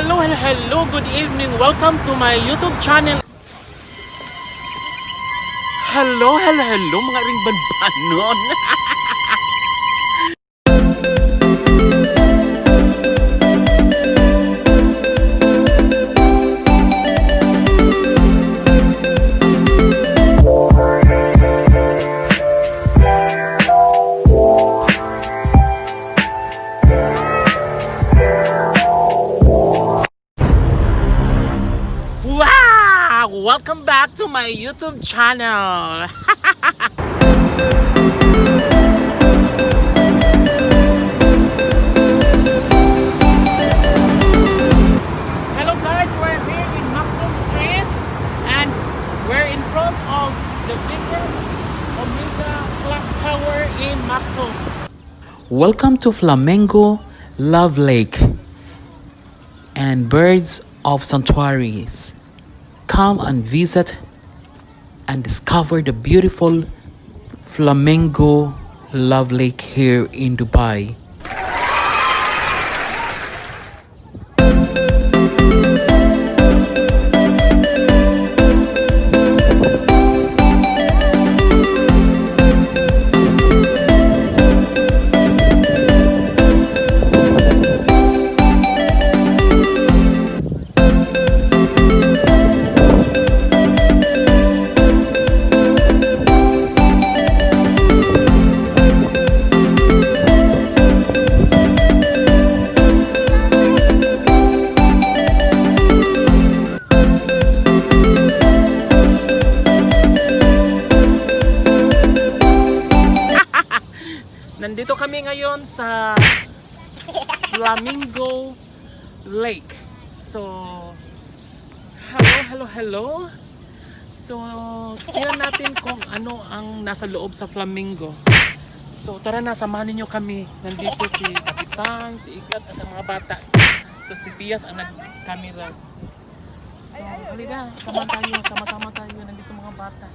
hello, good evening. Welcome to my YouTube channel. Hello, mga ring banbanon. Welcome back to my YouTube channel. Hello guys, we're here in Macto Street and we're in front of the biggest Omega clock tower in Macto. Welcome to Flamingo Love Lake and Birds of Sanctuaries. Come and visit and discover the beautiful Flamingo Love Lake here in Dubai. Nandito kami ngayon sa Flamingo Lake. So, hello. So, tingnan natin kung ano ang nasa loob sa Flamingo. So, tara na, samahan niyo kami. Nandito si Kapitan, si Igat, at ang mga bata. So, si Pias ang nag-camera. So, halika, sama-sama tayo. Nandito mga bata.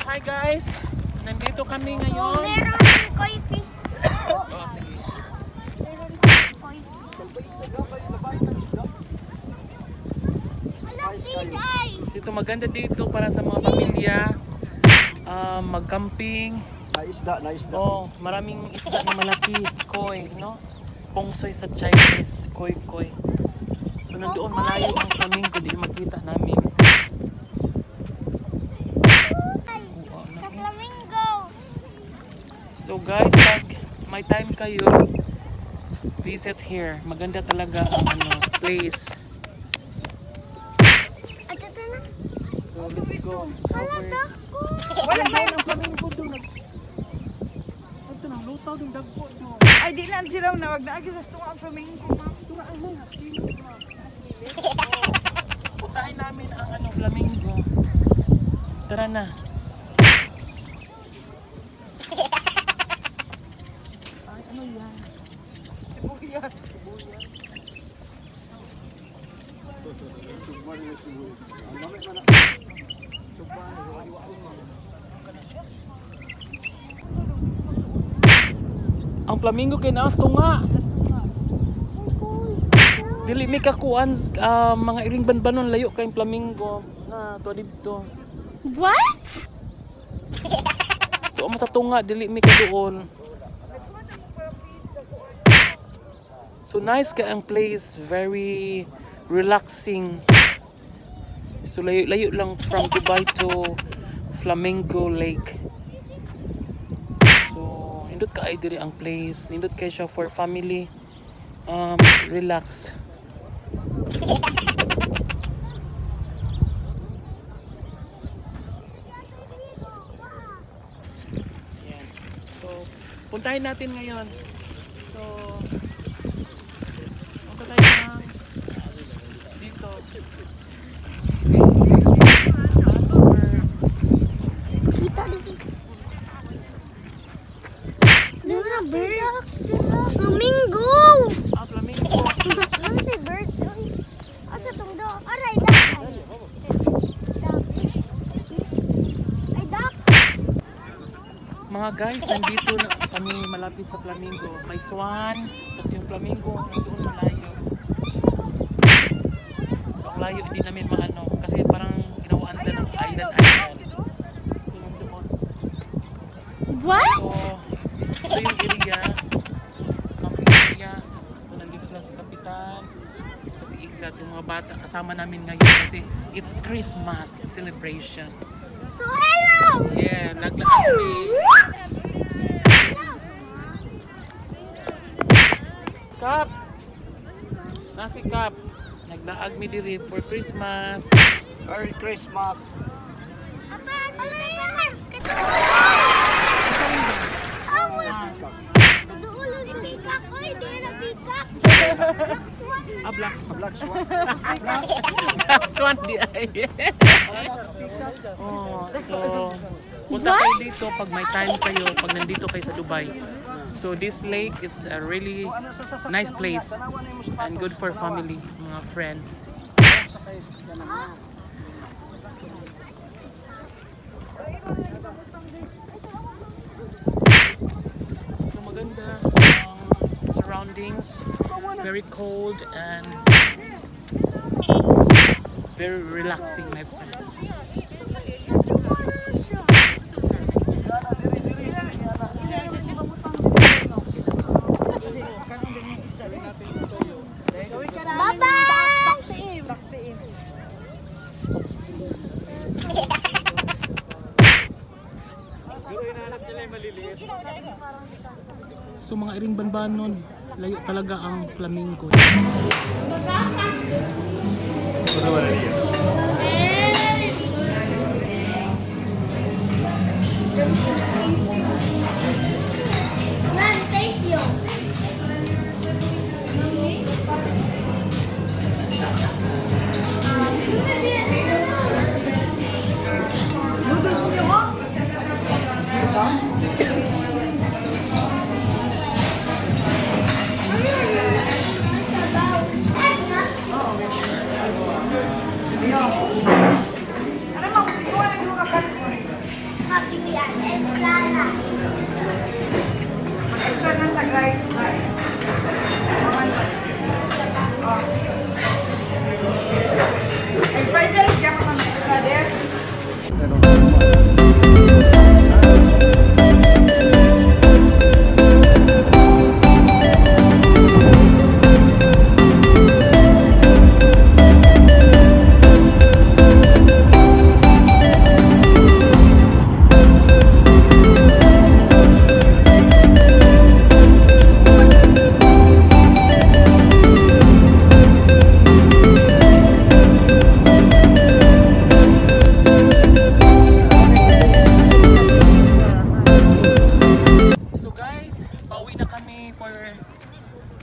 Hi guys! Nandito kami ngayon. Meron yung coffee. Oh, sige. Meron yung coffee. Guys! Dito maganda dito para sa mga pamilya. Mag-camping. Isda. Oh, maraming isda na malaki. Koi, no? Pongsoy sa Chinese. Koi. So nandoon malayo ang flamingo, di makita namin. Sa Flamingo. So guys, pag may time kayo, visit here. Maganda talaga ang place. At ito na. So let's go. Halata ko. Wala doon ang flamingo doon. Ito na, lutaw din dagpo doon. Ay, di lang sila na wag na agi sa tunga ang flamingo, ma'am. Tunga ang haskili, ma'am. Putahin namin ang flamingo. Tara na. Ay, ano yan? Sibuyas. Ang flamingo kay naas tunga. Dili mi kakuan mga iring banbanon layo kay flamingo na to dito. What? Tuwa mo sa tunga dili mi kaduol. So nice ka ang place, very relaxing. So layo lang from Dubai to Flamingo Lake. So nindot ka ay diri ang place, nindot kay siya for family. Relax. Yan. So, puntahin natin ngayon. So, punta tayo ng dito. Doon na birds. Flamingo. Flamingo. Ano si birds? Asa itong dog? Aray, duck. Ay, duck. mga guys, nandito na kami malapit sa Flamingo. May swan, tapos yung Flamingo nandun malayo. So ang layo hindi namin maano kasi parang ginawaan nila ng island. So nandoon. What? So ito yung area, camping area. So nandito sila si Kapitan, kasi Iglat, yung mga bata kasama namin ngayon kasi it's Christmas celebration. So hello! Yeah, laglag kami. Kap! Nasi Kap. Naglaag mi diri for Christmas. Merry Christmas. Apa? Ano yan? Duulo ni Pikak. Oy, di na Pikak. Ah, black swan. Black Swan. Black swan di ay. Oh, so punta kayo dito pag may time kayo, pag nandito kayo sa Dubai. So this lake is a really nice place and good for family, mga friends. So maganda ang surroundings, very cold and very relaxing, my friend. So mga iring banbanon, layo talaga ang Flamingo.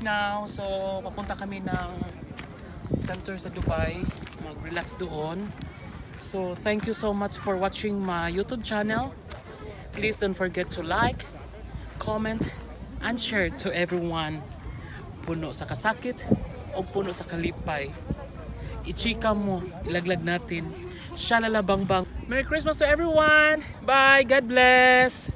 Now, so papunta kami ng center sa Dubai, mag-relax doon. So thank you so much for watching my YouTube channel. Please don't forget to like, comment, and share to everyone. Puno sa kasakit o puno sa kalipay. I-chika mo, ilaglag natin. Shalala bang bang. Merry Christmas to everyone! Bye! God bless!